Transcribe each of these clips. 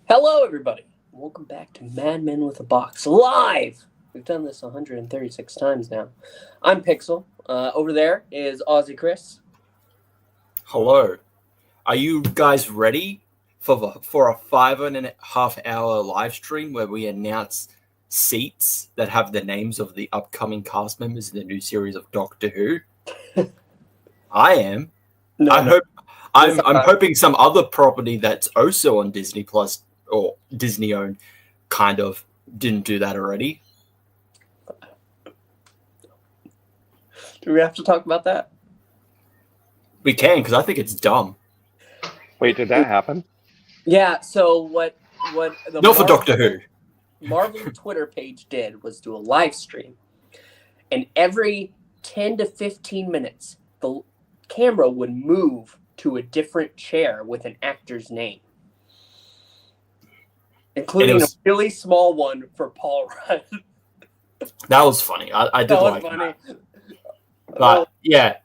Hello, everybody. Welcome back to Madmen with a Box live. We've done this 136 times now. I'm Pixel. Over there is OZChris. Hello. Are you guys ready for a 5.5 hour live stream where we announce seats that have the names of the upcoming cast members in the new series of Doctor Who? I am. I'm hoping some other property that's also on Disney Plus or Disney owned kind of didn't do that already. Do we have to talk about that? We can, because I think it's dumb. Wait, did that happen? Yeah, so what the Not for Doctor Who. Marvel Twitter page did was do a live stream, and every 10 to 15 minutes, the camera would move to a different chair with an actor's name, including a really small one for Paul Rudd. That was funny. I did like funny. that. But yeah,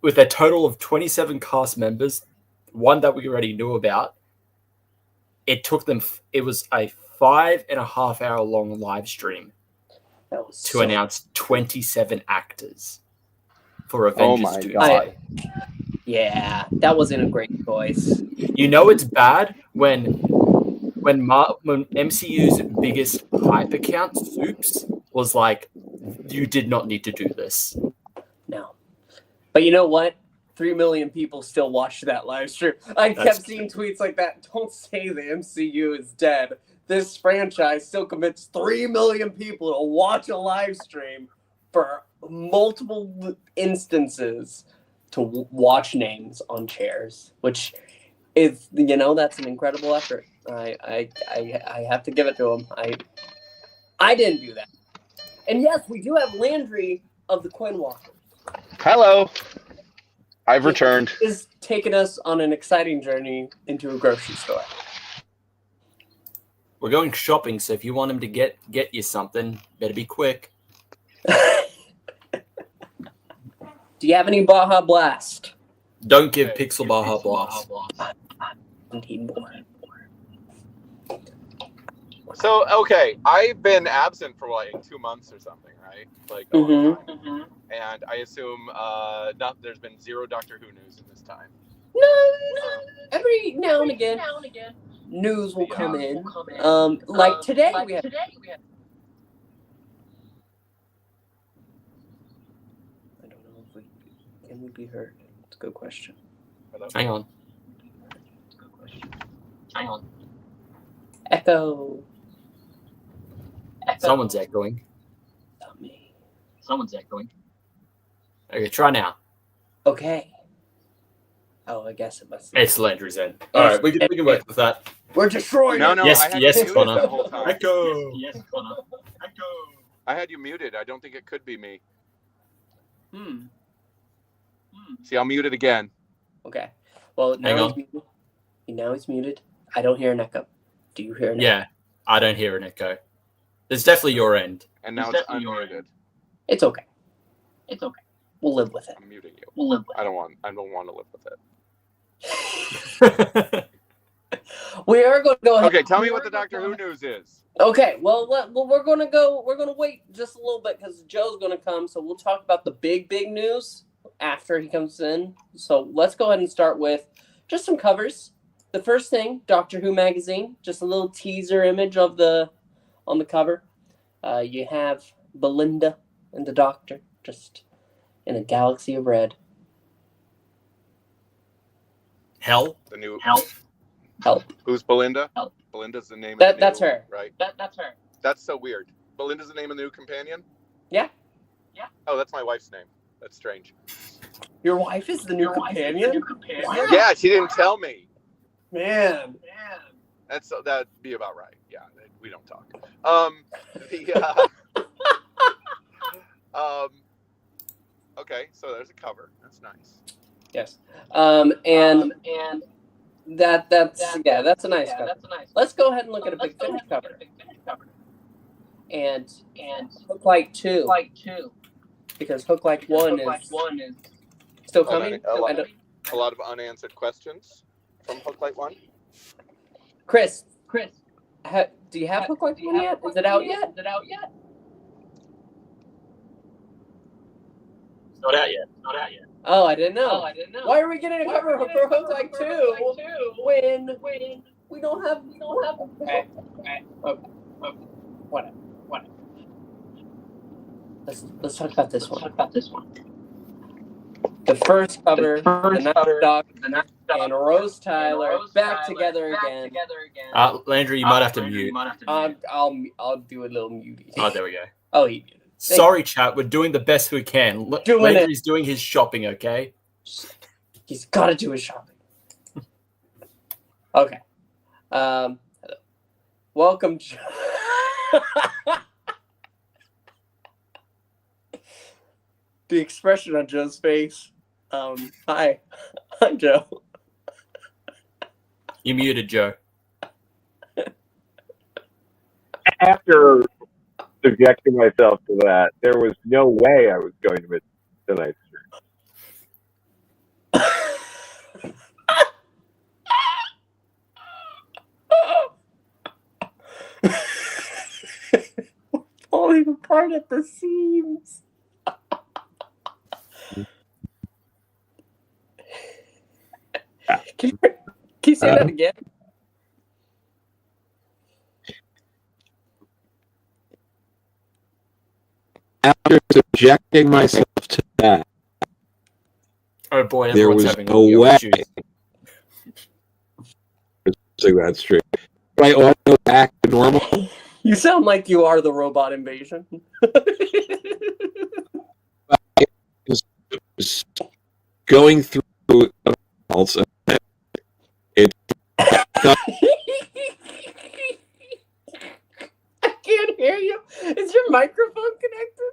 with a total of 27 cast members, one that we already knew about, it was a 5.5 hour long live stream to announce 27 actors for Avengers Doomsday. Yeah, that wasn't a great choice. You know it's bad when MCU's biggest hype account, Soups, was like, you did not need to do this. No. But you know what? 3 million people still watched that live stream. I kept seeing tweets like that. Don't say the MCU is dead. This franchise still commits 3 million people to watch a live stream for multiple instances to watch names on chairs, which is, that's an incredible effort. I have to give it to them. I didn't do that. And yes, we do have Landry of the Coin Walker. Hello. I've returned. Is taking us on an exciting journey into a grocery store. We're going shopping, so if you want him to get you something, better be quick. Do you have any Baja Blast? Don't give Pixel Baja Blast. I need more. So, okay, I've been absent for like 2 months or something, right? Like, and I assume there's been zero Doctor Who news in this time. No. Every now and again, news will come in. Like today, we have. I don't know if can we be heard? It's a good question. Hello? Hang on. Echo. Someone's echoing. Not me. Okay, try now. Okay. Oh, I guess it must be. It's Landry's end. All right, we can work with that. We're destroying No, it. Yes, I had yes, you muted Connor. the whole time. Echo. I had you muted. I don't think it could be me. Hmm. See, I'll mute it again. Okay. Well, now he's muted. Now he's muted. I don't hear an echo. Do you hear an echo? Yeah, I don't hear an echo. It's definitely your end. And now it's unmuted. It's okay. We'll live with it. I'm muting you. I don't want to live with it. We are going to go ahead. Okay, tell me what the Doctor Who news is. Okay, well, we're going to wait just a little bit because Joe's going to come, so we'll talk about the big news after he comes in. So let's go ahead and start with just some covers. The first thing, Doctor Who magazine, just a little teaser image on the cover. You have Belinda and the Doctor just in a galaxy of red. Hell? The new Help. Who's Belinda? Help. Belinda's the name. That's her. Right. That's her. That's so weird. Belinda's the name of the new companion? Yeah. Oh, that's my wife's name. That's strange. Your wife is the new companion? Wow. Yeah, she didn't tell me. Man. That'd be about right. Yeah, we don't talk. Okay, so there's a cover. That's nice. Yes. And that's a nice cover. Let's go ahead and look at a big finish cover. And look like two. because Hook Like One is still coming. A lot of unanswered questions from Hook Like One. Chris, do you have Hook Like One yet? Is it out yet? Not out yet. Oh, I didn't know. Why are we getting a cover for Hook Like 2 when we don't have? Okay. Whatever. Let's talk about this one. The first cover, the Ninth Doctor and Rose Tyler back together again. Landry, you might have to mute. I'll do a little mutie. Oh, there we go. Oh, he muted. Sorry, chat. We're doing the best we can. Landry's doing his shopping, okay? He's got to do his shopping. Okay. Welcome. The expression on Joe's face. Hi. I'm Joe. You muted, Joe. After subjecting myself to that, there was no way I was going to miss tonight's stream. Falling apart at the seams. Can you say that again? After subjecting myself to that, Oh boy, there everyone's was having no audio way. issues. That stream. Right, audio back to normal. You sound like you are the robot invasion. Going through also, it. I can't hear you. Is your microphone connected?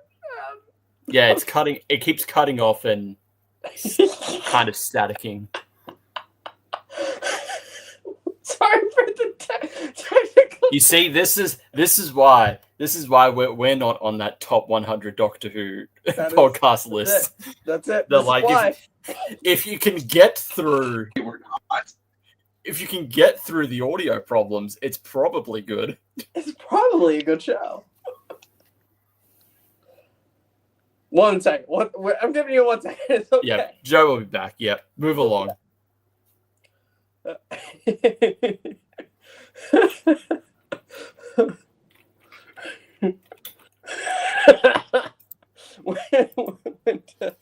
Yeah, it's cutting. It keeps cutting off and kind of staticking. Sorry for the technical. You see, this is why we're not on that top 100 Doctor Who podcast list. That's it. They're like, if you can get through, if you can get through the audio problems, it's probably good. It's probably a good show. 1 second. I'm giving you 1 second. It's okay. Yeah, Joe will be back. Yeah, move along. Went to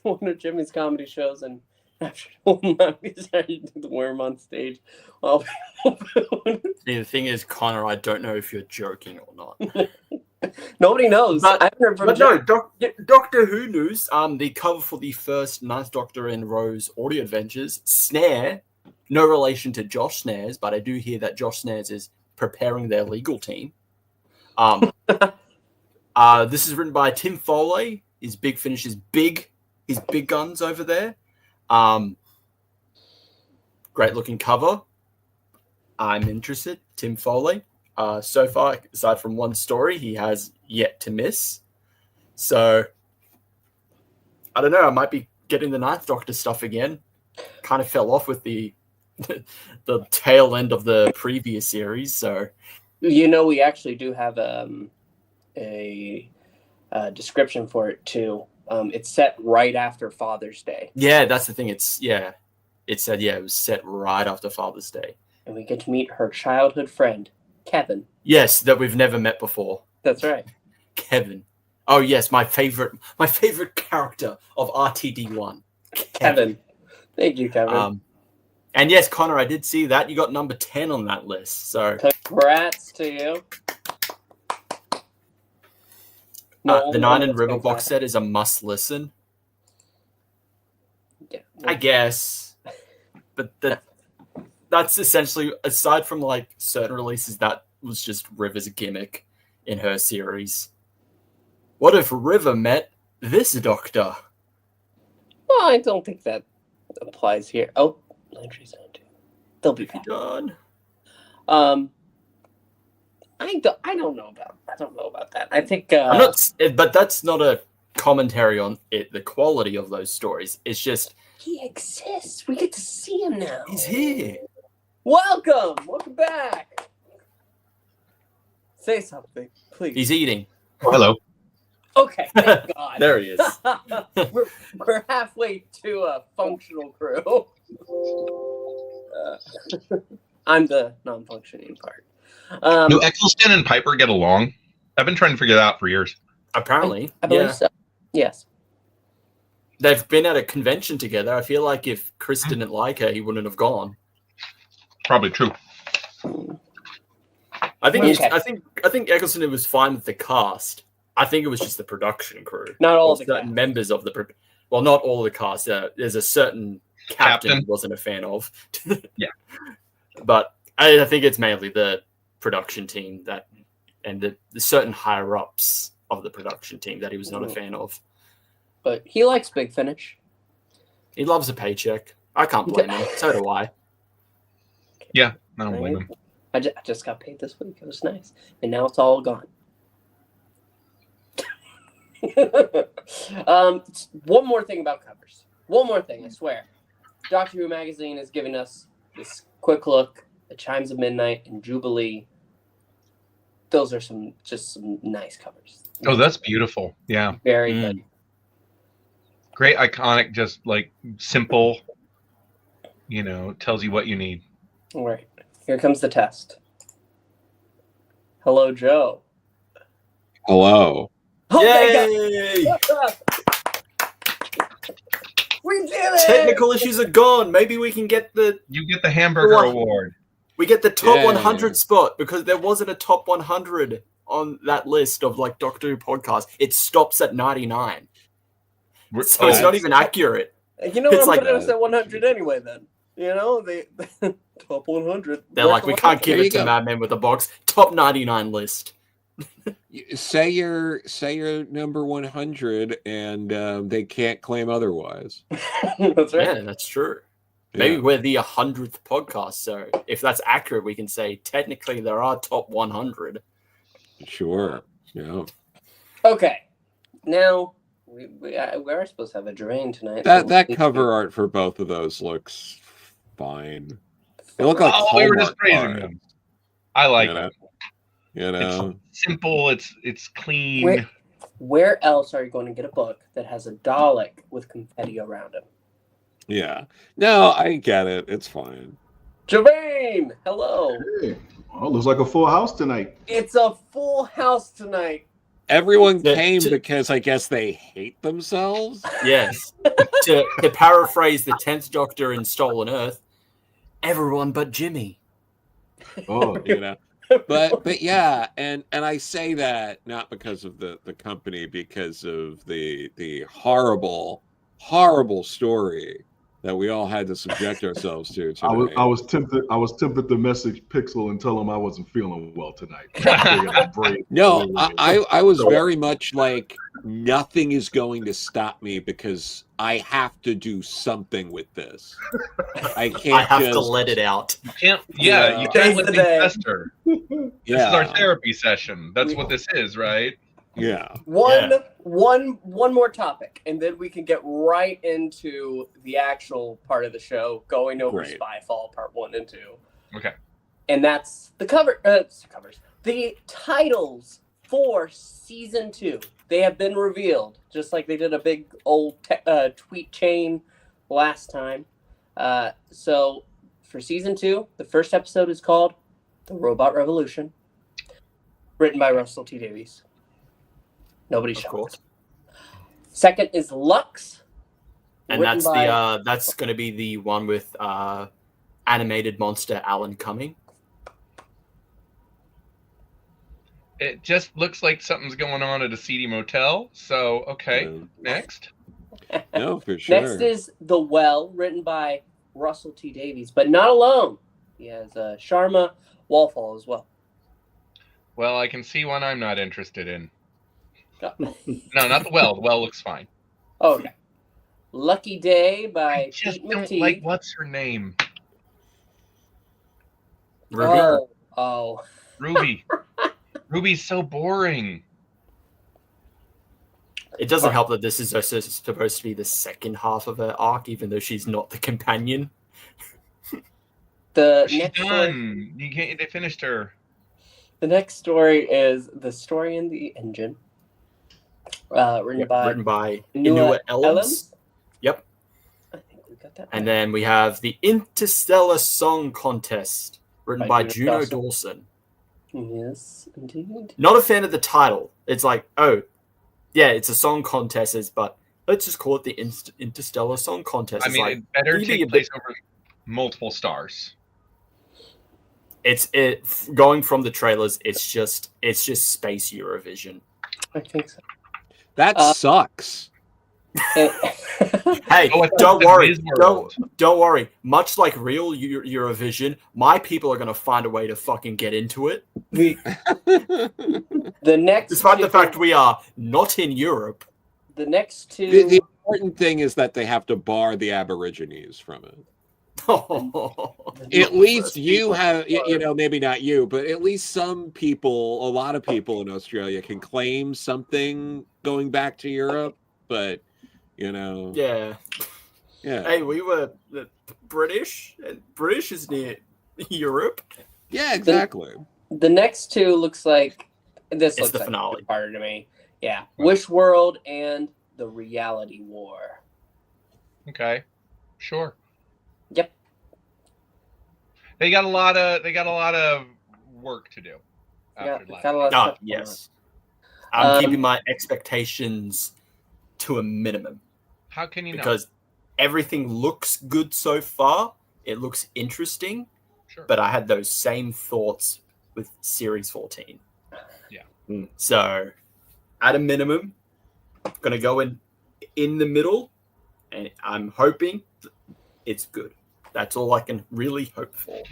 one of Jimmy's comedy shows, and after we decided to do the worm on stage. Well, See, the thing is, Connor, I don't know if you're joking or not. Nobody knows. But, I haven't heard from but Jim. no, Doctor Who news. The cover for the first Ninth Doctor and Rose audio adventures, Snare. No relation to Josh Snares, but I do hear that Josh Snares is preparing their legal team. This is written by Tim Foley. His Big Finish is big. His big guns over there. Great looking cover. I'm interested. Tim Foley. So far, aside from one story, he has yet to miss. So, I don't know. I might be getting the Ninth Doctor stuff again. Kind of fell off with the tail end of the previous series. So, we actually do have a description for it too. It's set right after Father's Day. Yeah, that's the thing. It said it was set right after Father's Day, and we get to meet her childhood friend, Kevin. Yes, that we've never met before. That's right. Kevin. Oh yes, my favorite character of RTD1. Kevin. Thank you, Kevin. And yes, Connor, I did see that. You got number 10 on that list. So congrats to you. The Nine and River box set is a must listen. Yeah. I guess. But that's essentially, aside from like certain releases, that was just River's gimmick in her series. What if River met this Doctor? Well, I don't think that applies here. Oh, Landry's on too. They'll be done. I don't know about that. I think I'm not, but that's not a commentary on it, the quality of those stories. It's just He exists. We get to see him now. he's here. Welcome back. Say something, please. He's eating. Hello. Okay, thank God. There he is. we're halfway to a functional crew. I'm the non-functioning part. Do Eccleston and Piper get along? I've been trying to figure that out for years. Apparently, I believe so. Yes. They've been at a convention together. I feel like if Chris didn't like her, he wouldn't have gone. Probably true. I think Okay. I think Eccleston was fine with the cast. I think it was just the production crew. Not all Or of the certain cast. members of the well, not all the cast. There's a certain captain he wasn't a fan of. Yeah. But I think it's mainly the production team that and the certain higher ups of the production team that he was not a fan of. But he likes Big Finish. He loves a paycheck. I can't blame him. So do I. Yeah, I don't blame him. I just got paid this week. It was nice. And now it's all gone. One more thing about covers. One more thing, I swear. Doctor Who magazine is giving us this quick look at Chimes of Midnight and Jubilee. Those are some nice covers. Oh, that's beautiful. Yeah. Very good. Great, iconic, just like simple, tells you what you need. All right. Here comes the test. Hello, Joe. Hello. Oh, Yay! my God. We did it! Technical issues are gone. Maybe we can get You get the hamburger What? award. top Yay. 100 spot because there wasn't a top 100 on that list of like Doctor Who podcasts. It stops at 99. So it's not even accurate. You know what? It's I'm like putting us at 100 anyway. Then the top 100. They're like, we can't give There it you to go. Madmen with a box. Top 99 list. Say you're number 100, and they can't claim otherwise. That's right. Yeah, that's true. Maybe Yeah. we're the 100th podcast. So if that's accurate, we can say technically there are top 100. Sure. Yeah. Okay. Now we are supposed to have a Gevain tonight. That cover art for both of those looks fine. They look like Oh, we were just Hallmark praising cards, them. I like you know? it. You know. It's simple. It's clean. Where else are you going to get a book that has a Dalek with confetti around him? Yeah. No, I get it. It's fine. Gevain, hello. Hey, well, looks like a full house tonight. It's a full house tonight. Everyone Yeah, came to- because I guess they hate themselves. Yes. to paraphrase the 10th Doctor in Stolen Earth, everyone but Jimmy. Oh, You know. But yeah, and I say that not because of the company, because of the horrible story that we all had to subject ourselves to tonight. I was tempted to message Pixel and tell him I wasn't feeling well tonight. I figured I'd brave- No, I was very much like, nothing is going to stop me because I have to do something with this. I can't I have just to let it out. You can't Yeah. you Today's can't let the things day. fester. This is our therapy session. That's what this is, right? Yeah. One more topic, and then we can get right into the actual part of the show, going over Great. Spyfall Part 1 and 2. Okay. And that's the covers. The titles for Season 2. They have been revealed, just like they did a big old tweet chain last time. So for Season 2, the first episode is called The Robot Revolution, written by Russell T. Davies. Nobody's Of shocked. course. Second is Lux. And written that's by- that's going to be the one with animated monster Alan Cumming. It just looks like something's going on at a seedy motel. So okay, next. No, for sure. Next is The Well, written by Russell T. Davies, but not alone. He has Sharma Walfall as well. Well, I can see one I'm not interested in. No, not the well. The well looks fine. Okay. Lucky Day I by just Pete don't McTeague. like what's her name? Ruby. Oh. Ruby. Ruby's so boring. It doesn't help that this is also supposed to be the second half of her arc, even though she's not the companion. The She's next story, done. You can't. They finished her. the next story is The Story in the Engine. Written by Inua Ellams. Yep. I think we got that. And then we have the Interstellar Song Contest, written by Juno Dawson. Dawson. Yes, indeed. Not a fan of the title. It's like, oh, yeah, it's a song contest, but let's just call it the Interstellar Song Contest. I It's mean, like, it better maybe take a place bit- over multiple stars. It's going from the trailers. It's just space Eurovision. I think so. That sucks. Hey, Oh, it's don't the worry. Wiz World. Don't worry. Much like real Eurovision, my people are gonna find a way to fucking get into it. The next, Despite the fact we are not in Europe. the next two, The important thing is that they have to bar the Aborigines from it. At least you have, maybe not you, but at least some people, a lot of people in Australia can claim something going back to Europe, but, Yeah. yeah. Hey, we were the British, and British is near Europe. Yeah, exactly. the next two looks like this. It's Looks the like finale. a two-parter to me. Yeah, Wish World and The Reality War. Okay, sure. Yep. They got a lot of work to do. Yeah, After last. got a lot of Ah, stuff going yes. I'm Um, keeping my expectations to a minimum How can you because everything looks good so far. It looks interesting, know? Sure. but I had those same thoughts with Series 14. Yeah. So, at a minimum, I'm gonna go in the middle, and I'm hoping it's good. That's all I can really hope for.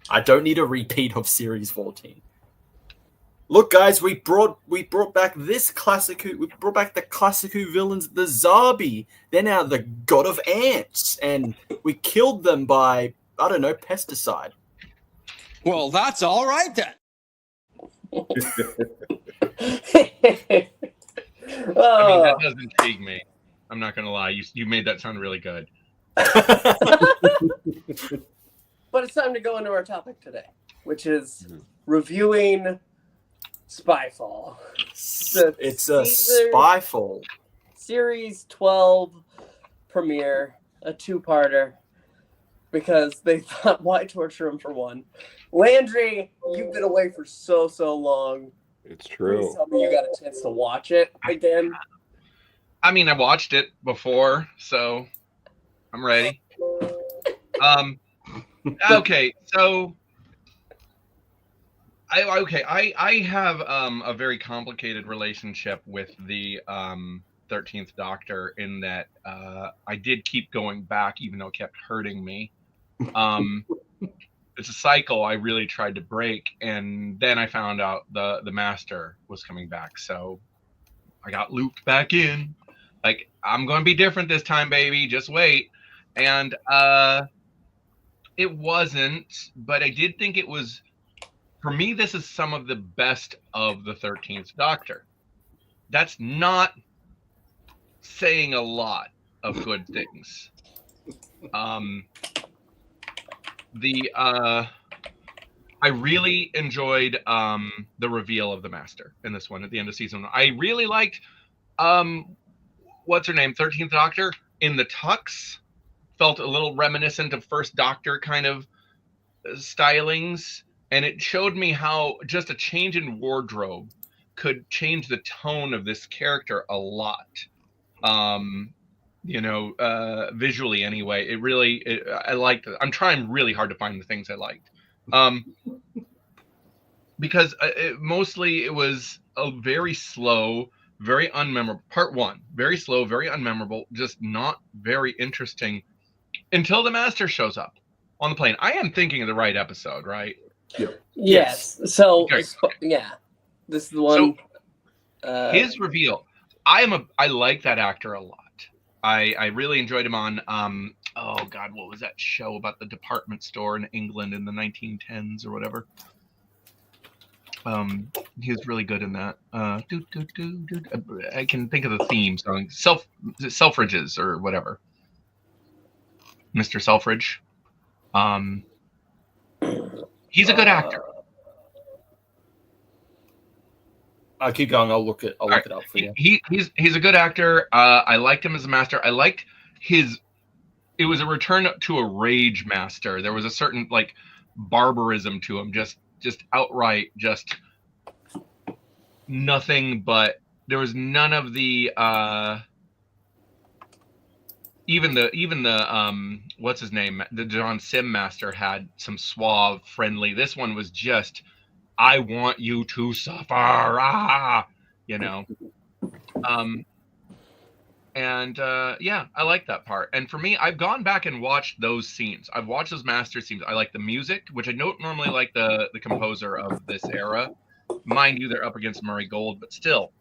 I don't need a repeat of Series 14. Look, guys, we brought back this classic. We brought back the classic villains, the Zarbi. They're now the god of ants, and we killed them by, I don't know, pesticide. Well, that's all right then. I mean, that does intrigue me. I'm not gonna lie. You made that sound really good. But it's time to go into our topic today, which is reviewing Spyfall. It's a Spyfall. Series 12 premiere, a two-parter, because they thought, why torture him for one? Landry, you've been away for so long. It's Please true. tell me you got a chance to watch it again. I mean, I watched it before, so I'm ready. Okay, so I have a very complicated relationship with the 13th Doctor in that I did keep going back even though it kept hurting me. It's a cycle I really tried to break, and then I found out the Master was coming back, so I got looped back in. Like, I'm going to be different this time, baby. Just wait. And it wasn't, but I did think it was. For me, this is some of the best of the 13th Doctor. That's not saying a lot of good things. I really enjoyed the reveal of the Master in this one at the end of season 1. I really liked what's her name, 13th Doctor in the tux. Felt a little reminiscent of First Doctor kind of stylings, and it showed me how just a change in wardrobe could change the tone of this character a lot. Visually anyway, I liked it. I'm trying really hard to find the things I liked. Because mostly it was a very slow, very unmemorable. Part 1, very slow, very unmemorable, just not very interesting until the Master shows up on the plane. I am thinking of the right episode, right? Yes. So, Okay. yeah. This is the one. His reveal. I like that actor a lot. I really enjoyed him on oh god, what was that show about the department store in England in the 1910s or whatever? He was really good in that. I can think of the theme song, Selfridges or whatever. Mr. Selfridge. He's a good actor. I'll keep going. I'll look it up for you. He's a good actor. I liked him as a master. I liked his. It was a return to a rage master. There was a certain like barbarism to him, just outright, just nothing. But there was none of the even the what's his name? The John Sim master had some suave, friendly. This one was just, I want you to suffer, you know. Yeah, I like that part. And for me, I've gone back and watched those scenes. I've watched those master scenes. I like the music, which I don't normally like the composer of this era. Mind you, they're up against Murray Gold, but still.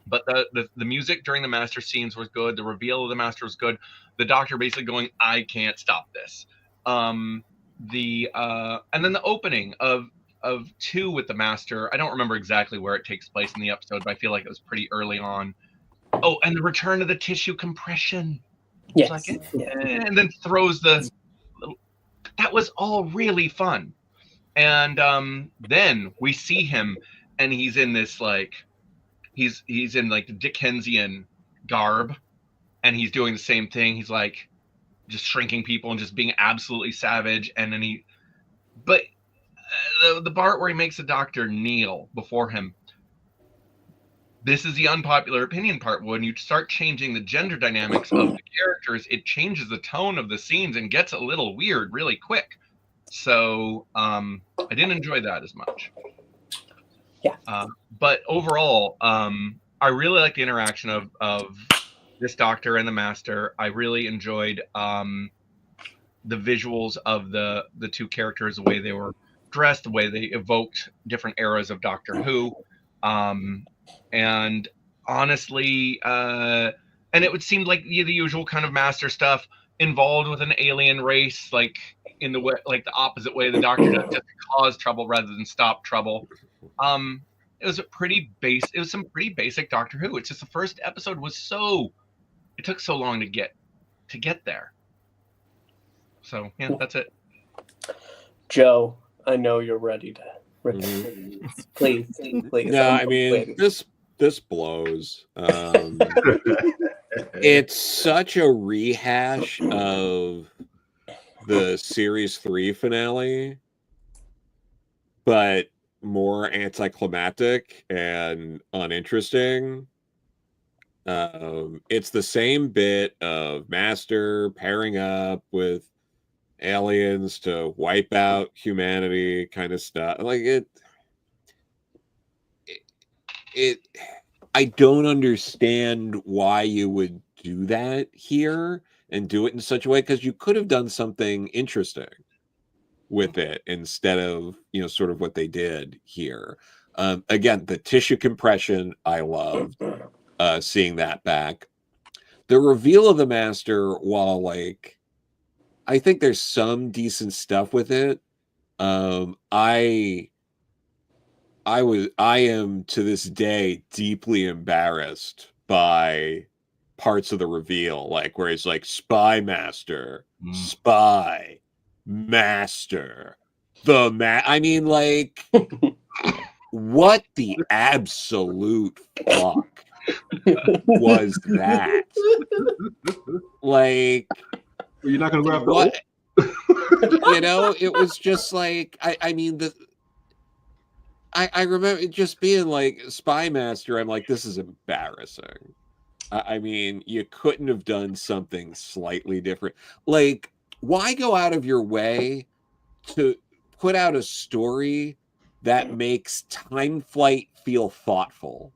But the music during the master scenes was good. The reveal of the master was good. The Doctor basically going, I can't stop this. And then the opening of 2 with the master. I don't remember exactly where it takes place in the episode, but I feel like it was pretty early on. Oh, and the return of the tissue compression. Yes. Like, and then throws the little... That was all really fun. And then we see him, and he's in this like he's in like the Dickensian garb, and he's doing the same thing. He's like just shrinking people and just being absolutely savage. And then the part where he makes the Doctor kneel before him. This is the unpopular opinion part. When you start changing the gender dynamics of the characters, it changes the tone of the scenes and gets a little weird really quick. So I didn't enjoy that as much. Yeah. But overall, I really like the interaction of this Doctor and the Master. I really enjoyed the visuals of the 2 characters, the way they were dressed, the way they evoked different eras of Doctor Who. And honestly, and it would seem like the usual kind of master stuff involved with an alien race, like in the way, like the opposite way the Doctor does, just to cause trouble rather than stop trouble. It was some pretty basic Doctor Who. It's just the first episode it took so long to get there. So yeah, that's it. Joe, I know you're ready to. Please. No, I mean this blows. It's such a rehash of the series 3 finale, but more anticlimactic and uninteresting. It's the same bit of Master pairing up with aliens to wipe out humanity kind of stuff. Like I don't understand why you would do that here and do it in such a way, because you could have done something interesting with it instead of, sort of what they did here. Again, the tissue compression, I loved seeing that back. The reveal of the Master, while like I think there's some decent stuff with it, I am to this day deeply embarrassed by parts of the reveal, like where it's like spy master, spy master, I mean, like, what the absolute fuck was that? Like, you're not gonna grab what? It was just like I mean I remember it just being like Spy Master. I'm like, this is embarrassing. I mean, you couldn't have done something slightly different. Like, why go out of your way to put out a story that makes Time Flight feel thoughtful?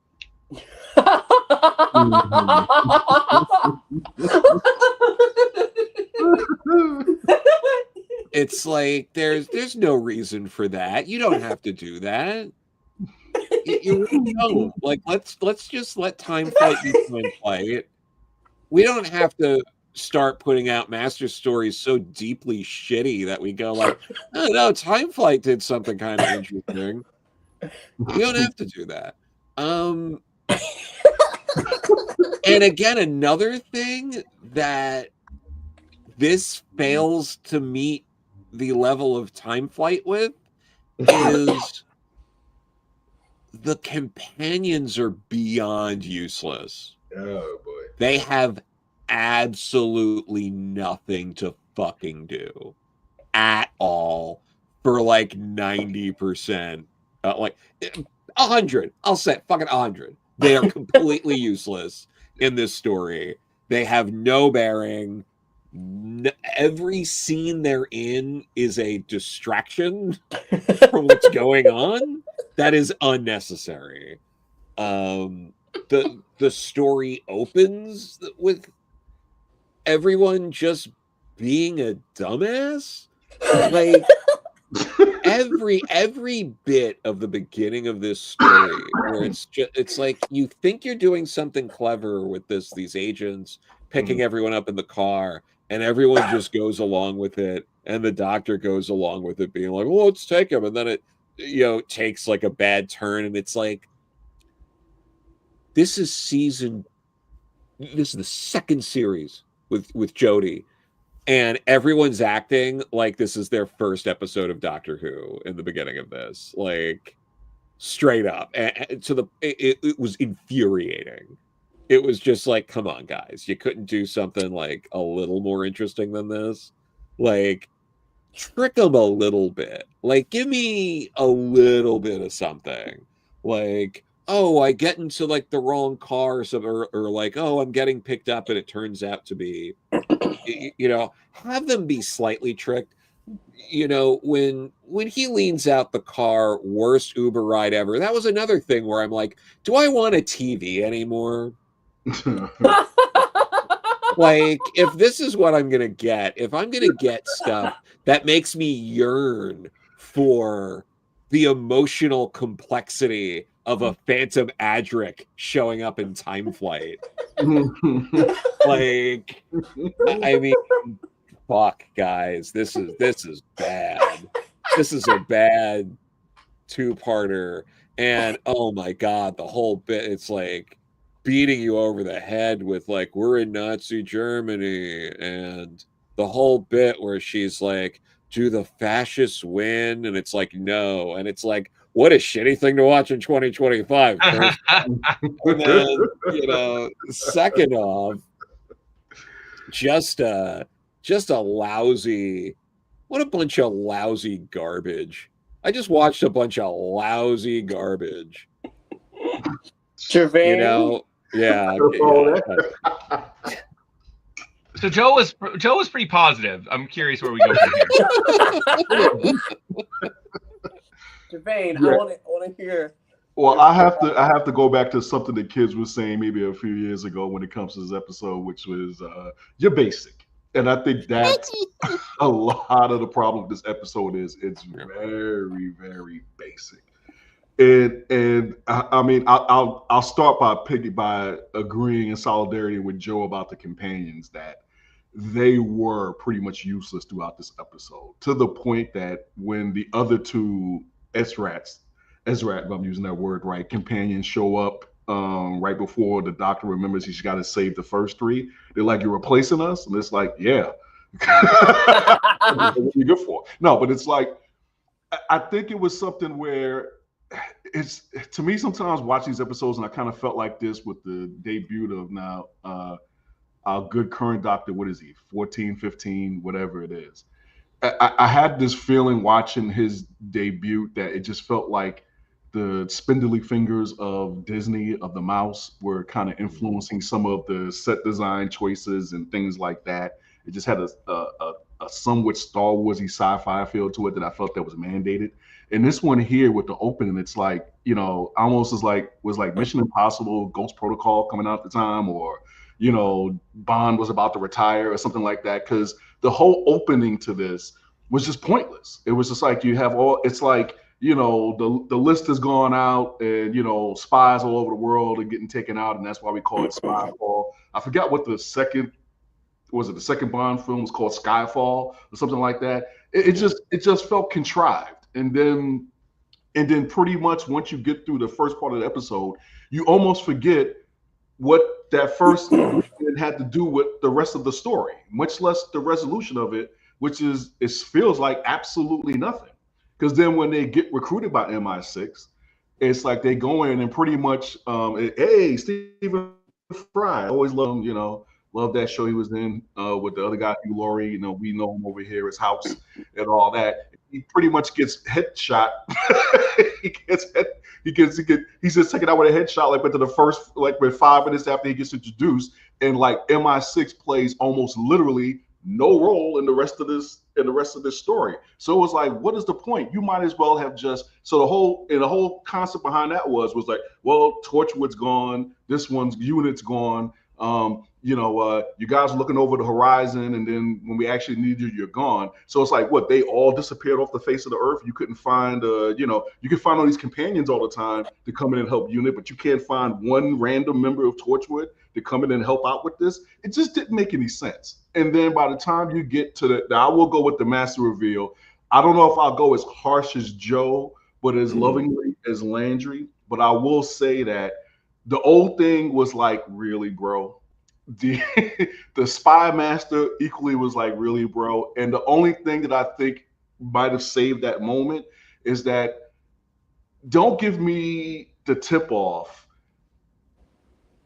It's like there's no reason for that. You don't have to do that. You really don't. Like, let's just let Time Flight be Time Flight. We don't have to start putting out master stories so deeply shitty that we go like, oh no, Time Flight did something kind of interesting. We don't have to do that. And again, another thing that this fails to meet the level of time flight with is the companions are beyond useless. Oh boy. They have absolutely nothing to fucking do at all for like 90%. Like 100. I'll say fucking 100. They are completely useless in this story. They have no bearing. Every scene they're in is a distraction from what's going on. That is unnecessary. The story opens with everyone just being a dumbass. Like every bit of the beginning of this story, where it's like you think you're doing something clever with these agents picking everyone up in the car, and everyone just goes along with it, and the doctor goes along with it, being like, "Well, let's take him," and then it takes like a bad turn, and it's like, this is the second series with Jodie, and everyone's acting like this is their first episode of Doctor Who in the beginning of this, like straight up. And it was infuriating. It was just like, come on, guys, you couldn't do something like a little more interesting than this? Like, trick them a little bit. Like, give me a little bit of something. Like, oh, I get into like the wrong car, or like, oh, I'm getting picked up and it turns out to be, have them be slightly tricked. When he leans out the car, worst Uber ride ever. That was another thing where I'm like, do I want a TV anymore? Like, if this is what I'm gonna get, if I'm gonna get stuff that makes me yearn for the emotional complexity of a Phantom Adric showing up in time flight, like, I mean, fuck, guys, this is bad. This is a bad two-parter, and oh my god, the whole bit, it's like beating you over the head with like, we're in Nazi Germany, and the whole bit where she's like, do the fascists win? And it's like, no. And it's like, what a shitty thing to watch in 2025. And then, second off, just a lousy, what a bunch of lousy garbage. I just watched a bunch of lousy garbage. Gevain. Yeah. So Joe was pretty positive. I'm curious where we go from here. Gevain, Yeah. I want to hear. Well, I have to go back to something the kids were saying maybe a few years ago when it comes to this episode, which was you're basic. And I think that's a lot of the problem with this episode is it's very, very basic. And I mean, I'll start by agreeing in solidarity with Joe about the companions, that they were pretty much useless throughout this episode, to the point that when the other two Ezrat, if I'm using that word right, companions show up right before the doctor remembers he's got to save the first three, they're like, you're replacing us? And it's like, yeah. What are you good for? No, but it's like, I think it was something where it's, to me, sometimes watch these episodes, and I kind of felt like this with the debut of now our good current doctor. What is he, 14, 15, whatever it is. I had this feeling watching his debut that it just felt like the spindly fingers of Disney, of the mouse, were kind of influencing some of the set design choices and things like that. It just had a somewhat Star Warsy sci-fi feel to it that I felt that was mandated. And this one here with the opening, it's like, almost was like Mission Impossible, Ghost Protocol coming out at the time, or, Bond was about to retire or something like that. Because the whole opening to this was just pointless. It was just like, it's like, the list has gone out, and, spies all over the world are getting taken out. And that's why we call it Spyfall. I forgot what the second Bond film was called, Skyfall or something like that. It just felt contrived. And then And then pretty much once you get through the first part of the episode, you almost forget what that first had to do with the rest of the story, much less the resolution of it, which is, it feels like absolutely nothing. Because then when they get recruited by MI6, it's like they go in and pretty much, hey, Stephen Fry, I always love him, you know, love that show he was in with the other guy, Hugh Laurie. You know, we know him over here, his house and all that. He pretty much gets headshot. he he's just taken out with a headshot like within the first, like with 5 minutes after he gets introduced, and like MI6 plays almost literally no role in the rest of this story. So it was like, what is the point? You might as well have just, so the whole concept behind that was like, well, Torchwood's gone, this one's unit's gone. You guys are looking over the horizon, and then when we actually need you, you're gone. So it's like, what, they all disappeared off the face of the earth? You couldn't find, you can find all these companions all the time to come in and help unit, but you can't find one random member of Torchwood to come in and help out with this. It just didn't make any sense. And then by the time you get to now I will go with the master reveal. I don't know if I'll go as harsh as Joe, but as lovingly as Landry. But I will say that the old thing was like, really, bro. The Spy Master equally was like, really, bro. And the only thing that I think might have saved that moment is that, don't give me the tip off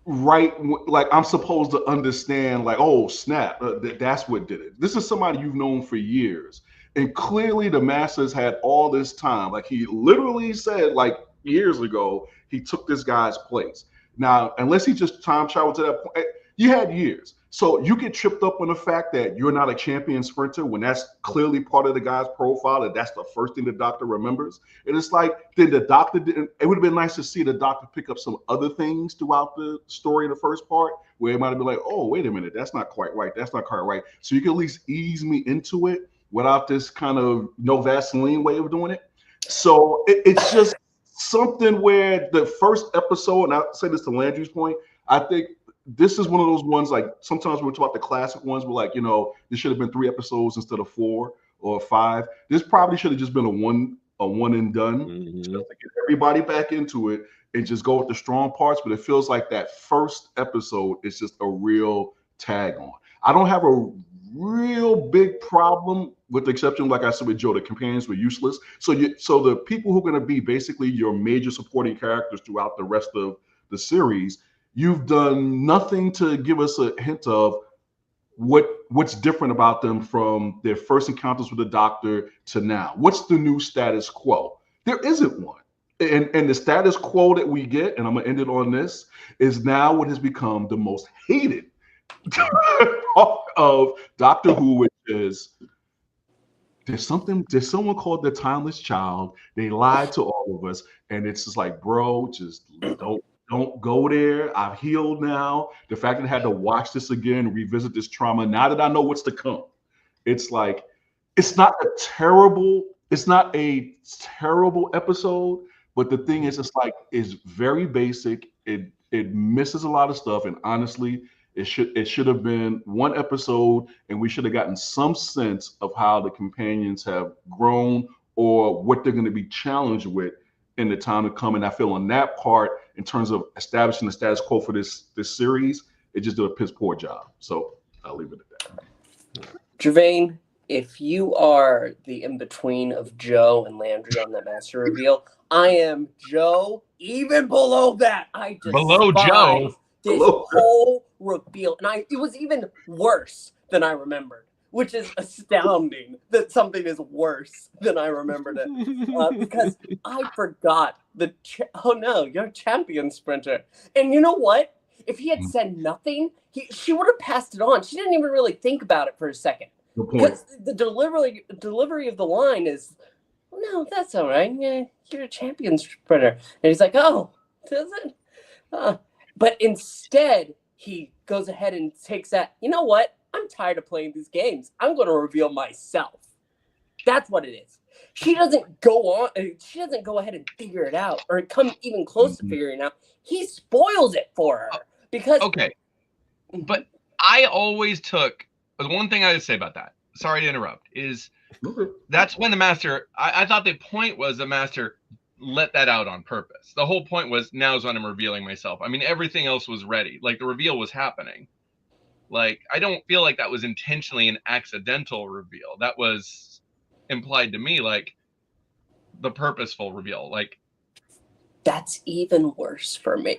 right, like I'm supposed to understand, like, oh snap, that's what did it. This is somebody you've known for years, and clearly the Masters had all this time. Like, he literally said, like, years ago, he took this guy's place. Now, unless he just time traveled to that point, you had years. So you get tripped up on the fact that you're not a champion sprinter when that's clearly part of the guy's profile, and that's the first thing the Doctor remembers. And it's like, then the Doctor didn't, it would have been nice to see the Doctor pick up some other things throughout the story in the first part, where it might have been like, oh, wait a minute, that's not quite right. That's not quite right. So you can at least ease me into it without this kind of no Vaseline way of doing it. So it's just something where the first episode, and I'll say this to Landry's point, I think this is one of those ones, like, sometimes we talk about the classic ones, we're like, this should have been 3 episodes instead of 4 or 5. This probably should have just been a one and done, just to get everybody back into it and just go with the strong parts. But it feels like that first episode is just a real tag on. I don't have a real big problem, with the exception, like I said with Joe, the companions were useless. So the people who are going to be basically your major supporting characters throughout the rest of the series, you've done nothing to give us a hint of what's different about them from their first encounters with the Doctor to now. What's the new status quo? There isn't one. And the status quo that we get, and I'm going to end it on this, is now what has become the most hated of Doctor Who, which is, there's someone called the Timeless Child. They lied to all of us. And it's just like, bro, just don't go there. I've healed now. The fact that I had to watch this again, revisit this trauma, now that I know what's to come, it's like, it's not a terrible episode, but the thing is, it's like, it's very basic. It misses a lot of stuff, and honestly, it should have been 1 episode, and we should have gotten some sense of how the companions have grown or what they're going to be challenged with in the time to come. And I feel on that part, in terms of establishing the status quo for this series, it just did a piss poor job. So I'll leave it at that. Gevain, if you are the in-between of Joe and Landry on that master reveal, I am Joe, even below that. I Below Joe? This whole reveal. And it was even worse than I remembered, which is astounding that something is worse than I remembered it. Because I forgot oh no, you're a champion sprinter. And you know what? If he had said nothing, she would have passed it on. She didn't even really think about it for a second. Because the delivery of the line is, no, that's all right. Yeah, you're a champion sprinter. And he's like, oh, does it? But instead, he goes ahead and takes that, you know what? I'm tired of playing these games. I'm going to reveal myself. That's what it is. She doesn't go ahead and figure it out or come even close to figuring it out. He spoils it for her because. Okay. But I always took, the one thing I would say about that, sorry to interrupt, is that's when the Master, I thought the point was the Master let that out on purpose. The whole point was now's when I'm revealing myself. I mean, everything else was ready. Like the reveal was happening. Like I don't feel like that was intentionally an accidental reveal. That was implied to me like the purposeful reveal. Like that's even worse for me.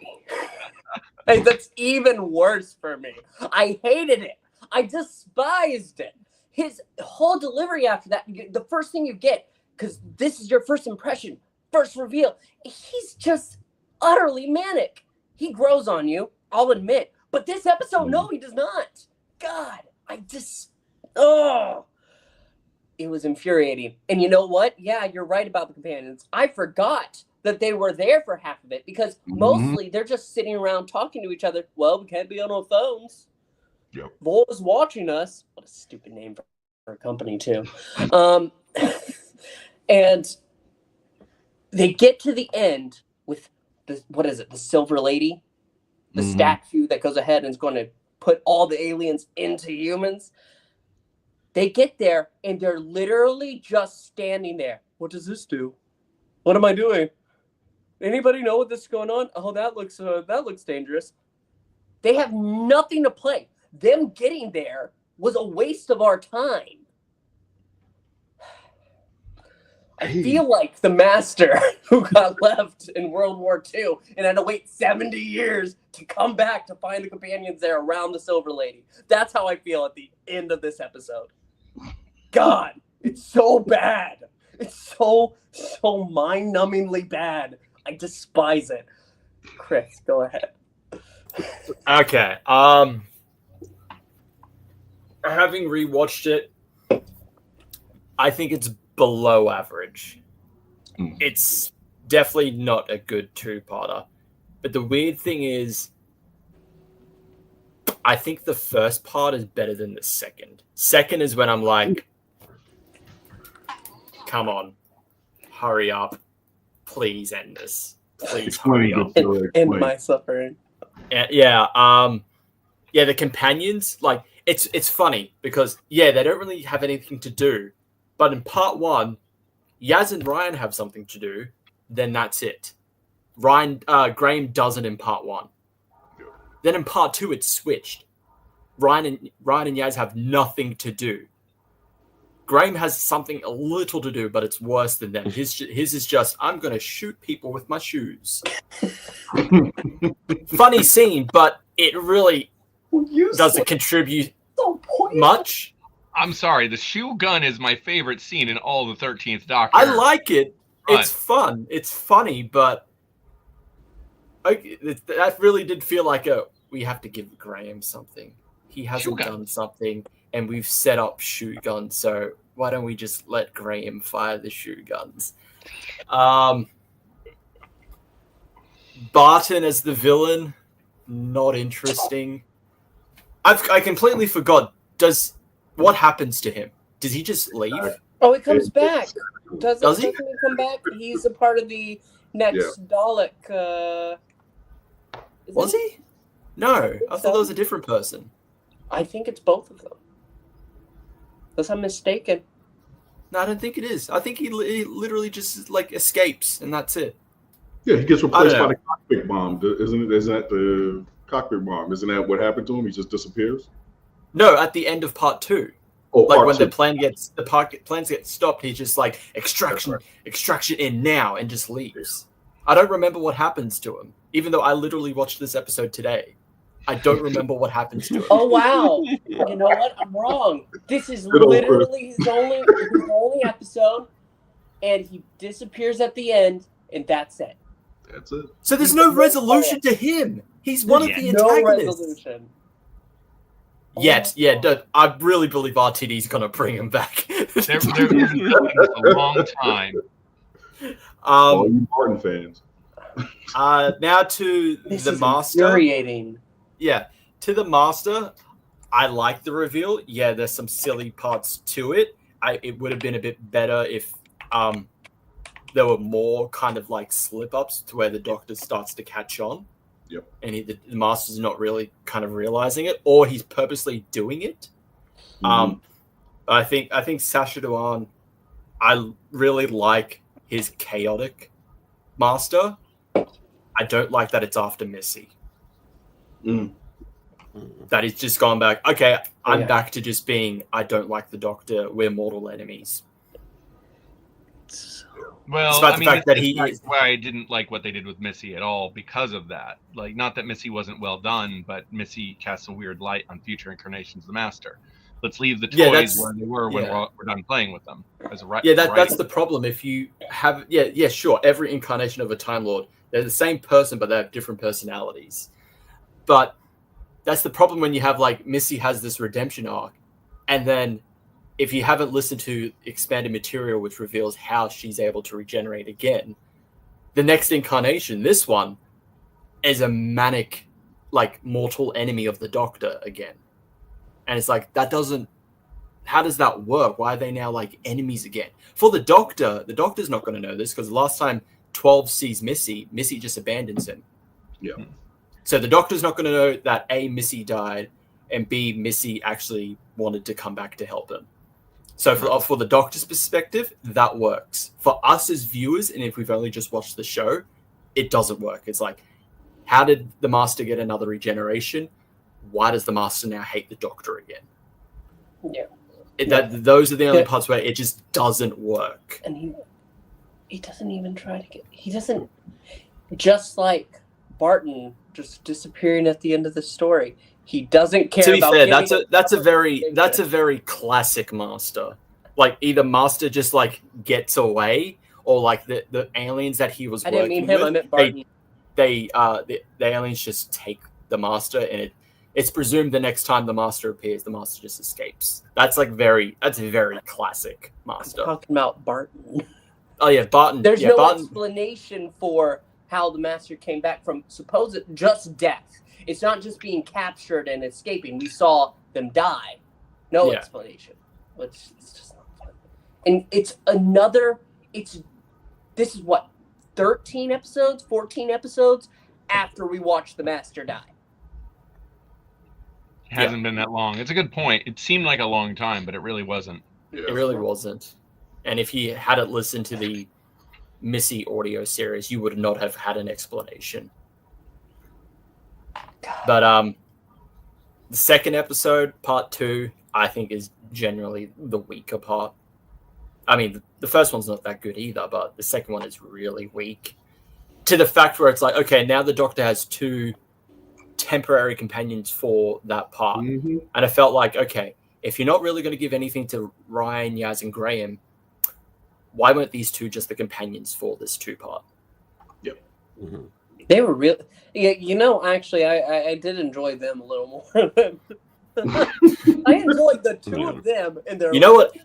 Like, that's even worse for me. I hated it. I despised it. His whole delivery after that, the first thing you get, because this is your first impression, first reveal, he's just utterly manic. He grows on you, I'll admit. But this episode, no, he does not. God, it was infuriating. And you know what? Yeah, you're right about the companions. I forgot that they were there for half of it because mostly they're just sitting around talking to each other. Well, we can't be on our phones. Yep. Vol's watching us. What a stupid name for a company, too. And they get to the end with the Silver Lady, the statue that goes ahead and is going to put all the aliens into humans. They get there and they're literally just standing there. What does this do? What am I doing? Anybody know what this is going on? Oh, that looks dangerous. They have nothing to play. Them getting there was a waste of our time. I feel like the master who got left in World War II and had to wait 70 years to come back to find the companions there around the Silver Lady. That's how I feel at the end of this episode. God, it's so bad. It's so mind-numbingly bad. I despise it. Chris, go ahead. Okay. Having rewatched it, I think it's below average. It's definitely not a good two-parter. But the weird thing is, I think the first part is better than the second. Second is when I'm like, come on, hurry up. Please end this. Please hurry up. End my suffering. Yeah, the companions, like, it's funny because, yeah, they don't really have anything to do. But in part one, Yaz and Ryan have something to do. Then that's it. Graham doesn't in part one. Then in part two, it's switched. Ryan and Yaz have nothing to do. Graham has something a little to do, but it's worse than them. His is just, I'm going to shoot people with my shoes. Funny scene, but it really doesn't contribute much. I'm sorry, the shoe gun is my favorite scene in all the 13th Doctor. I like it. It's fun. It's funny, but that really did feel like we have to give Graham something. He hasn't done something, and we've set up shoe guns, so why don't we just let Graham fire the shoe guns? Barton as the villain, not interesting. I completely forgot. What happens to him? Does he just leave? Oh, he comes back. Doesn't he come back? He's a part of the next Dalek. Was he? No, I thought that was a different person. I think it's both of them. Unless I'm mistaken. No, I don't think it is. I think he literally just like escapes and that's it. Yeah, he gets replaced by the cockpit bomb. Isn't that the cockpit bomb? Isn't that what happened to him? He just disappears? No, at the end of part two. Oh, like when the plans get stopped, he's just like extraction in now and just leaves. I don't remember what happens to him, even though I literally watched this episode today. I don't remember what happens to him. Oh wow! You know what? I'm wrong. This is literally his only episode, and he disappears at the end, and that's it. That's it. So there's no resolution to him. He's one of the antagonists. No resolution. I really believe RTD's gonna bring him back. They're a long time. All you Martin fans. Now to this the is Master. Infuriating. Yeah, to the Master. I like the reveal. Yeah, there's some silly parts to it. It would have been a bit better if there were more kind of like slip-ups to where the Doctor starts to catch on. Yep. And the Master's not really kind of realizing it, or he's purposely doing it. I think Sacha Dhawan, I really like his chaotic Master, I don't like that it's after Missy. That he's just gone back. Okay, I'm back to just being, I don't like the Doctor. We're mortal enemies. Well, I mean, that's why I didn't like what they did with Missy at all because of that. Like, not that Missy wasn't well done, but Missy casts a weird light on future incarnations of the Master. Let's leave the toys where they were when we're done playing with them. That's the problem. If you have, sure, every incarnation of a Time Lord, they're the same person, but they have different personalities. But that's the problem when you have, like, Missy has this redemption arc, and then if you haven't listened to expanded material which reveals how she's able to regenerate again, the next incarnation, this one, is a manic, like, mortal enemy of the Doctor again. And it's like, how does that work? Why are they now, like, enemies again? For the Doctor's not going to know this, because the last time 12 sees Missy just abandons him. Yeah. So the Doctor's not going to know that A, Missy died, and B, Missy actually wanted to come back to help him. So for the Doctor's perspective, that works. For us as viewers, and if we've only just watched the show, it doesn't work. It's like, how did the Master get another regeneration? Why does the Master now hate the Doctor again? Yeah. Those are the only parts where it just doesn't work. And he doesn't even try to get... He doesn't... Just like Barton just disappearing at the end of the story. He doesn't care. To be about fair, that's a very classic Master. Like, either Master just, like, gets away, or, like, the aliens that he was working with. I didn't mean him. I meant Barton. The aliens just take the Master, and it's presumed the next time the Master appears, the Master just escapes. That's a very classic Master. I'm talking about Barton. Oh yeah, Barton. There's no explanation for how the Master came back from just death. It's not just being captured and escaping. We saw them die. No explanation. It's just not fun. And this is what, 13 episodes, 14 episodes after we watched the Master die. It hasn't been that long. It's a good point. It seemed like a long time, but it really wasn't. It really wasn't. And if you hadn't listened to the Missy audio series, you would not have had an explanation. But the second episode, part 2, I think is generally the weaker part. I mean, the first one's not that good either, but the second one is really weak. To the fact where it's like, okay, now the Doctor has 2 temporary companions for that part. Mm-hmm. And I felt like, okay, if you're not really going to give anything to Ryan, Yaz, and Graham, why weren't these 2 just the companions for this 2-part? Yep. Mm-hmm. They were real. Yeah, actually, I did enjoy them a little more. I enjoyed the 2 of them in their. You know what?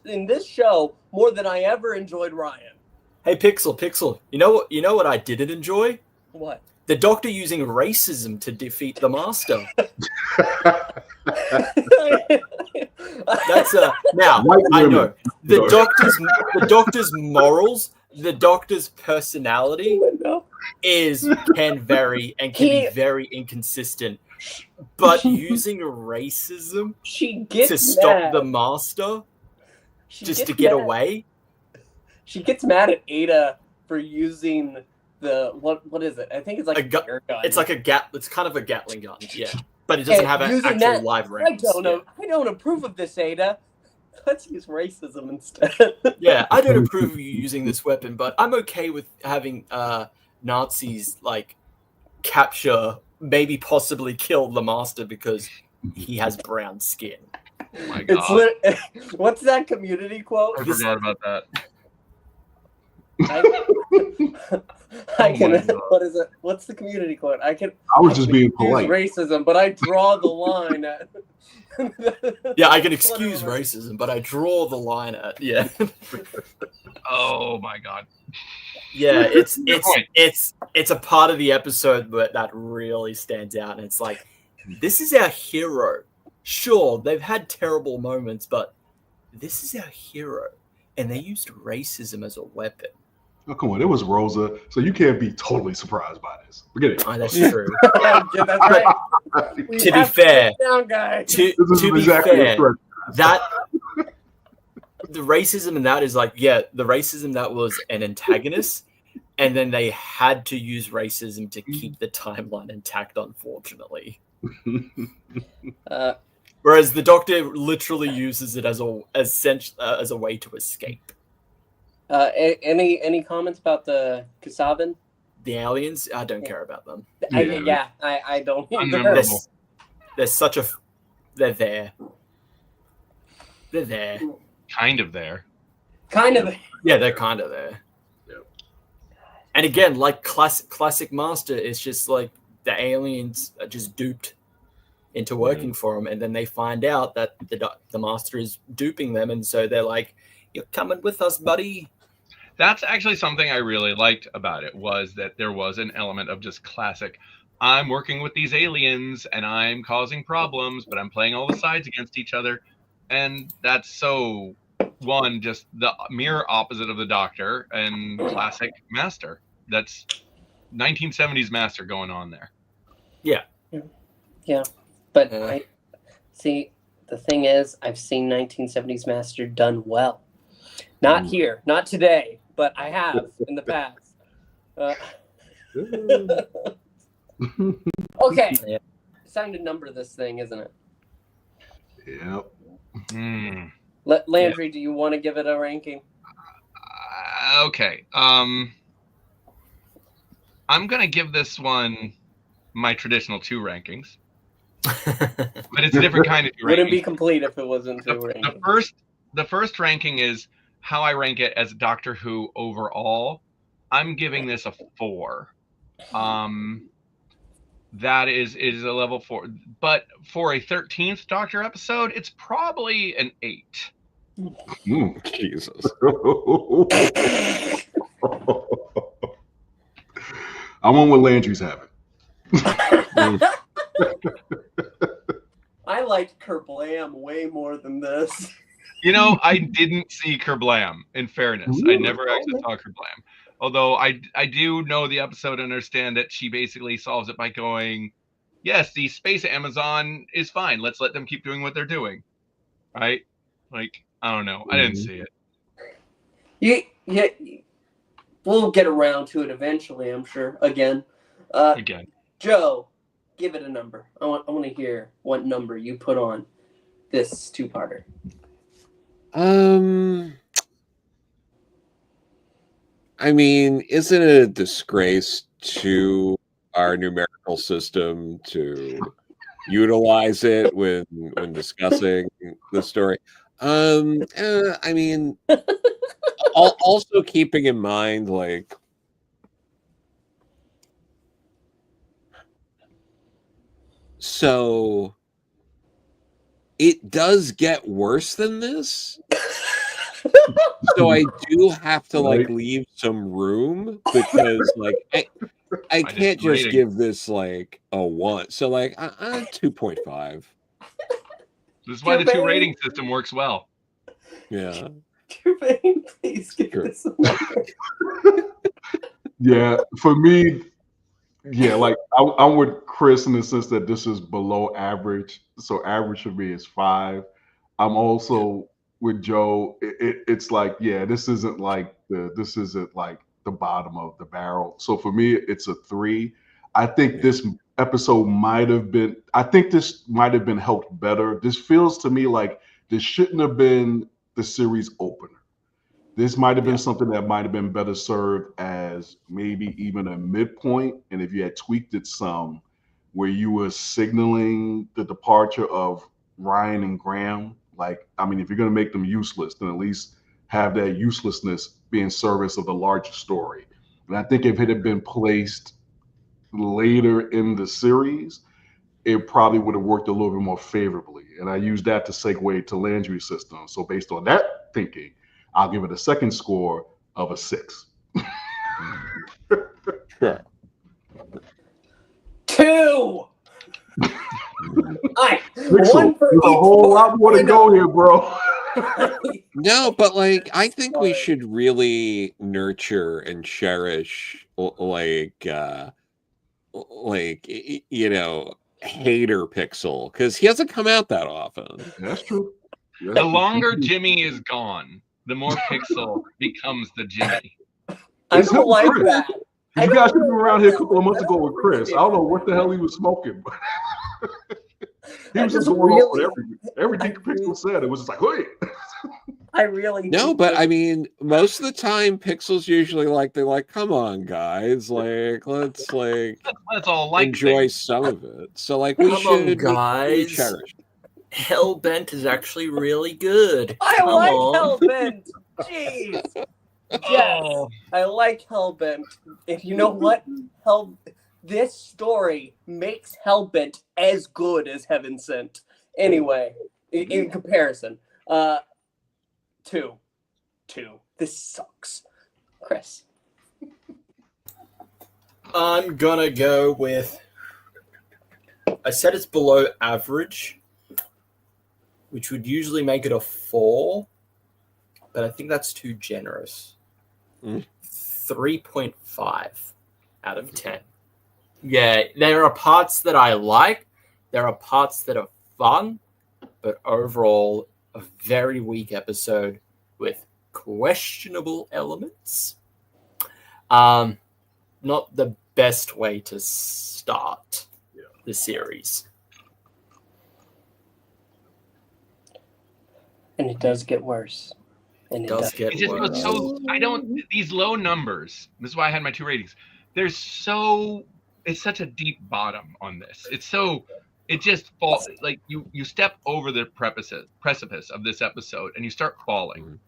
In this show more than I ever enjoyed Ryan. Hey, Pixel. You know what I didn't enjoy? What? The Doctor using racism to defeat the Master. That's now I know the Doctor's morals, the Doctor's personality can vary and can be very inconsistent. But using racism to stop the Master just to get away. She gets mad at Ada for using the what is it? I think it's like a air gun. It's like it's kind of a Gatling gun, yeah. But it doesn't have an actual live rounds. I don't approve of this, Ada. Let's use racism instead. Yeah, I don't approve of you using this weapon, but I'm okay with having Nazis like capture, maybe possibly kill the Master because he has brown skin. Oh my God. What's that Community quote? I forgot about that. What is it? What's the Community quote? I was just being polite. Racism, but I draw the line at. Yeah, I can excuse racism, but I draw the line at Oh my God. Yeah, it's a part of the episode that really stands out, and it's like, this is our hero. Sure, they've had terrible moments, but this is our hero, and they used racism as a weapon. Oh, come on, it was Rosa, so you can't be totally surprised by this. Forget it. Oh, that's true. Yeah, that's right. To be fair, that the racism in that is like, the racism that was an antagonist, and then they had to use racism to keep the timeline intact, unfortunately. Whereas the Doctor literally uses it as a way to escape. Any comments about the Kasavan? The aliens, I don't care about them. I don't. Unmemorable. They're such a. They're there. They're there. Kind of there. Kind of. Yeah, they're kind of there. Yep. And again, like classic Master, it's just like the aliens are just duped into working for them, and then they find out that the Master is duping them, and so they're like, "You're coming with us, buddy." That's actually something I really liked about it, was that there was an element of just classic, I'm working with these aliens and I'm causing problems, but I'm playing all the sides against each other. And that's so, one, just the mirror opposite of the Doctor and classic Master. That's 1970s Master going on there. Yeah. But I see, the thing is, I've seen 1970s Master done well. Not here, not today, but I have in the past. Okay. Yeah. It's time to number this thing, isn't it? Yep. Landry, do you want to give it a ranking? Okay. I'm going to give this one my traditional 2 rankings. But it's a different kind of 2 rankings. Wouldn't be complete if it wasn't 2 rankings. The first ranking is how I rank it as Doctor Who overall. I'm giving this a 4. That is a level 4. But for a 13th Doctor episode, it's probably an 8. Jesus. I'm on what Landry's having. I liked Kerblam way more than this. You know, I didn't see Kerblam, in fairness. I never actually saw Kerblam. Although I do know the episode and understand that she basically solves it by going, yes, the space Amazon is fine. Let's let them keep doing what they're doing. Right? Like, I don't know. I didn't see it. Yeah, we'll get around to it eventually, I'm sure. Again. Joe, give it a number. I want to hear what number you put on this 2-parter. I mean, isn't it a disgrace to our numerical system to utilize it when discussing the story? I mean, also keeping in mind, like, so it does get worse than this. So I do have to like leave some room, because like I can't just give this like a 1. So like 2.5. This is why the 2 rating system works well. Yeah. Gevain, please give this a number. Yeah, for me, yeah, like I'm with Chris in the sense that this is below average. So average for me is 5. I'm also with Joe. It's like, yeah, this isn't like the bottom of the barrel. So for me, it's a 3. I think this episode might have been helped better. This feels to me like this shouldn't have been the series opener. This might have been something that might have been better served as maybe even a midpoint. And if you had tweaked it some, where you were signaling the departure of Ryan and Graham, like, I mean, if you're going to make them useless, then at least have that uselessness be in service of the larger story. And I think if it had been placed later in the series, it probably would have worked a little bit more favorably. And I use that to segue to Landry's system. So based on that thinking, I'll give it a second score of a 6. Sure. 2. Pixel, there's a whole lot more to go here, bro. No, but like I think we should really nurture and cherish hater Pixel, because he hasn't come out that often. That's true. The longer Jimmy is gone, the more Pixel becomes the Jimmy. I It's him don't like Chris. that. You guys should have been around here a couple of months ago with Chris. I don't know what the hell he was smoking. He was just going on with everything Pixel said. It was just like, hey. I really No, but I mean, most of the time, Pixel's usually like, they're like, come on, guys, like, let's all like enjoy things. some of it. So, like, we Come should on, guys. cherish. Hellbent is actually really good. I Come like on. Hellbent. Jeez. Yes, Oh. I like Hellbent. And you know what? This story makes Hellbent as good as Heaven Sent. Anyway, in comparison, 2. This sucks. Chris. I'm gonna go with. I said it's below average, which would usually make it a 4, but I think that's too generous. 3.5 out of 10. Yeah, there are parts that I like. There are parts that are fun, but overall, a very weak episode with questionable elements. Not the best way to start the series. And it does get worse. And It does get It just worse. was so. These low numbers. This is why I had my 2 ratings. It's such a deep bottom on this. It just falls, like you step over the precipice of this episode and you start falling.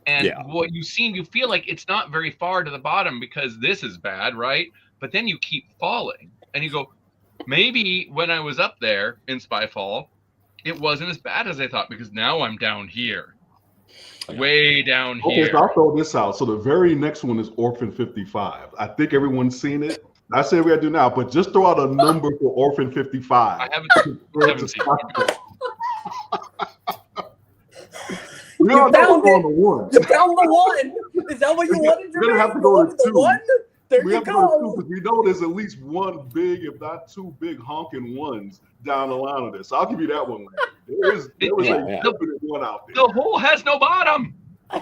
And what you feel like it's not very far to the bottom because this is bad, right? But then you keep falling and you go, maybe when I was up there in Spyfall, it wasn't as bad as I thought because now I'm down here. Way down here. Okay, so I'll throw this out. So the very next one is Orphan 55. I think everyone's seen it. I say we gotta do now, but just throw out a number for Orphan 55. I haven't seen it. We all know we're going to 1. You found the 1. Is that what you wanted to We're gonna have to go to 2. 1? There We you have to go to 2 go. because we know there's at least one big, if not 2 big honking ones down the line of this. So I'll give you that one. There was a definite one out there. The hole has no bottom.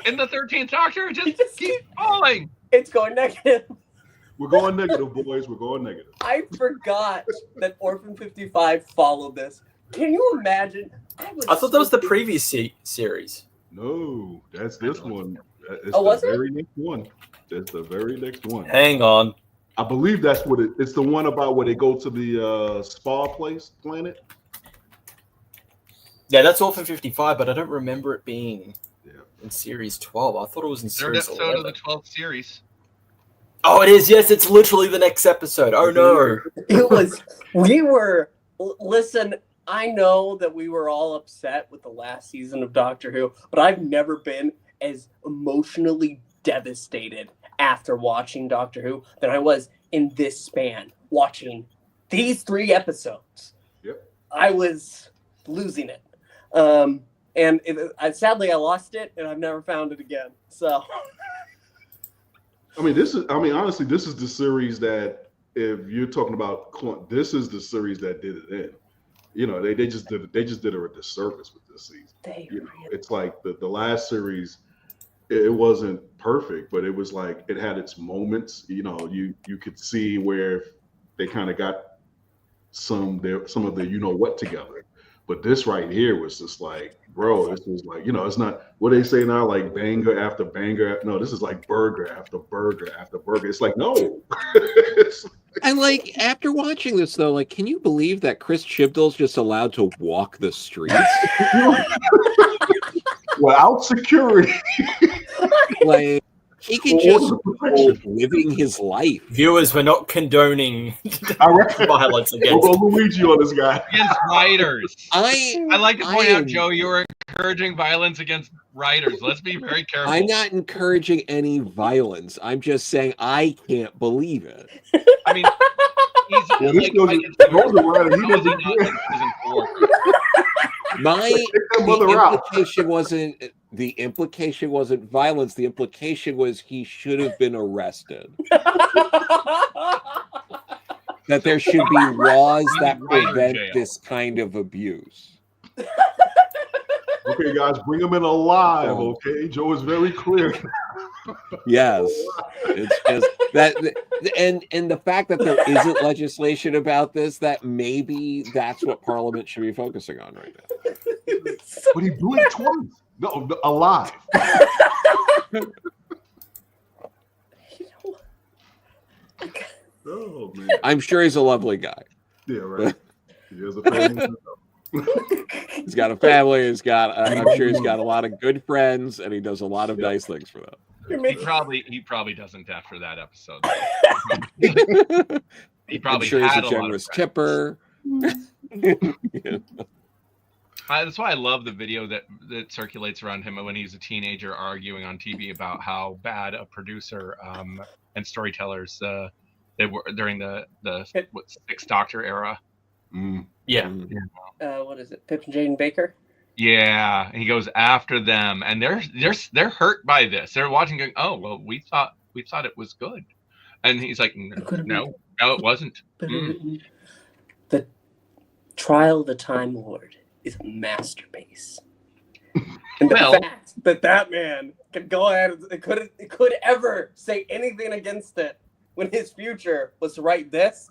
In the 13th Doctor, it just keeps falling. It's going negative. We're going negative, boys. We're going negative. I forgot that Orphan 55 followed this. Can you imagine? I thought that was the previous series. No, that's this one. It's was the it? very next one. That's the very next one. Hang on. I believe that's what it's the one about where they go to the spa planet. Yeah, that's Orphan 55, but I don't remember it being in series 12. I thought it was in Third series episode 11. of the 12th series. Oh, it is. Yes, it's literally the next episode. Oh, no. It was, listen, I know that we were all upset with the last season of Doctor Who, but I've never been as emotionally devastated after watching Doctor Who than I was in this span, watching these 3 episodes. Yep. I was losing it. And sadly, I lost it, and I've never found it again. So, honestly, this is the series that, if you're talking about, this is the series that did it in. You know, they just did her a disservice with this season. It's like the last series, it wasn't perfect, but it was like it had its moments. You know, you could see where they kind of got some of the you know what together. But this right here was just like, bro, this was like, it's not what they say now, like banger after banger. No, this is like burger after burger after burger. It's like, no. And like after watching this though, like, can you believe that Chris Chibnall's just allowed to walk the streets without security? Like he can just go living his life. Viewers, we're not condoning violence against. We'll go Luigi on this guy. Against writers. I like to point out, Joe, you were encouraging violence against writers. Let's be very careful. I'm not encouraging any violence. I'm just saying I can't believe it. I mean, the implication wasn't violence. The implication was he should have been arrested. That there should be laws that prevent this kind of abuse. Okay, guys, bring him in alive. Okay, Joe is very clear. Yes, it's just that, and the fact that there isn't legislation about this, that maybe that's what Parliament should be focusing on right now. But he blew it twice. No, alive. Oh man. I'm sure he's a lovely guy. Yeah, right. He has a family. He's got a family. I'm sure he's got a lot of good friends, and he does a lot of nice things for them. He probably doesn't after that episode. He probably I'm sure he's had a a lot of generous friends. tipper. That's why I love the video that circulates around him when he's a teenager arguing on TV about how bad a producer and storytellers they were during the Sixth Doctor era. Yeah. What is it? Pip and Jaden Baker? Yeah, he goes after them, and they're hurt by this. They're watching, going, "Oh, well, we thought it was good," and he's like, "No, it wasn't." The Trial of the Time Lord is a masterpiece. And the fact that man could go ahead and could ever say anything against it when his future was to write this.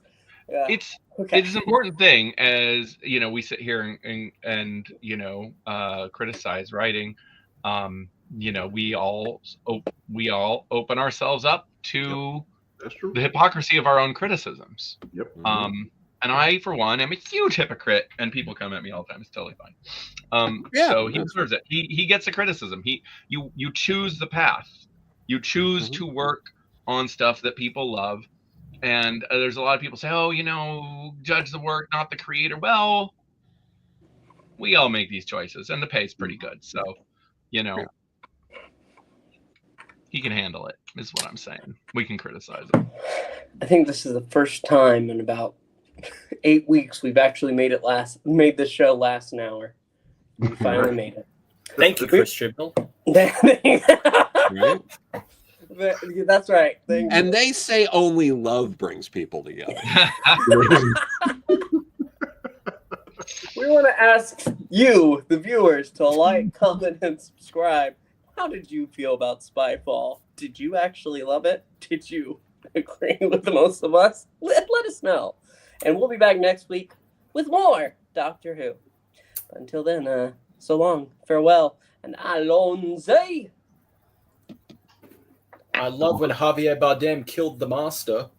It's an important thing, as you know, we sit here and criticize writing. We all open ourselves up to That's true. the hypocrisy of our own criticisms. Yep. And I, for one, am a huge hypocrite, and people come at me all the time. It's totally fine. So he deserves it. He gets the criticism. You choose the path. You choose to work on stuff that people love. And there's a lot of people say, "Oh, judge the work, not the creator." Well, we all make these choices, and the pay's pretty good. So, he can handle it, is what I'm saying. We can criticize him. I think this is the first time in about 8 weeks we've actually made this show last an hour. We finally made it. Thank you, Chris Chibnall. That's right. Thank you. And they say only love brings people together. We want to ask you, the viewers, to like, comment, and subscribe. How did you feel about Spyfall? Did you actually love it? Did you agree with most of us? Let us know. And we'll be back next week with more Doctor Who. But until then, so long, farewell, and allons-y. I love when Javier Bardem killed the master.